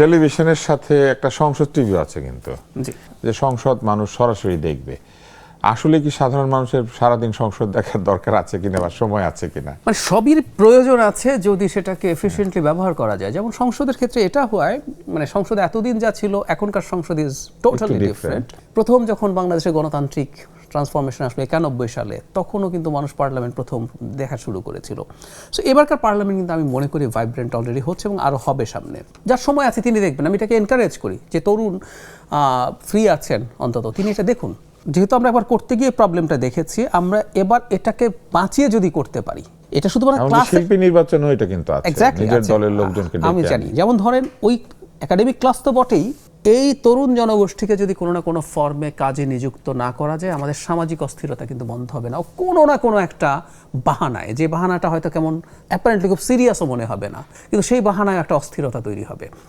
টেলিভিশনের সাথে একটা সংসদ টিভি আছে কিন্তু জি। যে সংসদ মানুষ সরাসরি দেখবে। আসলে কি সাধারণ মানুষের সারাদিন সংসদ দেখার দরকার আছে কিনা বা সময় আছে কিনা? মানে সবই প্রয়োজন আছে যদি সেটাকে এফিশিয়েন্টলি ব্যবহার করা যায়। যেমন সংসদের ক্ষেত্রে এটা হয়, মানে সংসদ এতদিন যা ছিল এখনকার সংসদ ইজ টোটালি ডিফারেন্ট। প্রথম যখন বাংলাদেশের গণতান্ত্রিক ট্রান্সফরমেশন আসলে 91 সালে, তখনও কিন্তু মানুষ পার্লামেন্ট প্রথম দেখা শুরু করেছিল। সো এবারকার পার্লামেন্ট কিন্তু আমি মনে করি ভাইব্রেন্ট অলরেডি হচ্ছে এবং আরও হবে সামনে। যার সময় আছে তিনি দেখবেন, আমি এটাকে এনকারেজ করি যে তরুণ ফ্রি আছেন অন্তত তিনি এটা দেখুন। যেহেতু আমরা একবার করতে গিয়ে প্রবলেমটা দেখেছি, আমরা এবার এটাকে বাঁচিয়ে যদি করতে পারি, এটা শুধুমাত্র ক্লাস শিল্পী নির্বাচনও এটা কিন্তু আছে, নিজের দলের লোকজনকে আমি জানি। যেমন ধরেন ওই একাডেমিক ক্লাস তো বটেই, এই তরুণ জনগোষ্ঠীকে যদি কোনো না কোনো ফর্মে কাজে নিযুক্ত না করা যায়, আমাদের সামাজিক অস্থিরতা কিন্তু বন্ধ হবে না। কোনো না কোনো একটা বাহানায়, যে বাহানাটা হয়তো কেমন অ্যাপারেন্টলি খুব সিরিয়াসও মনে হবে না, কিন্তু সেই বাহানায় একটা অস্থিরতা তৈরি হবে।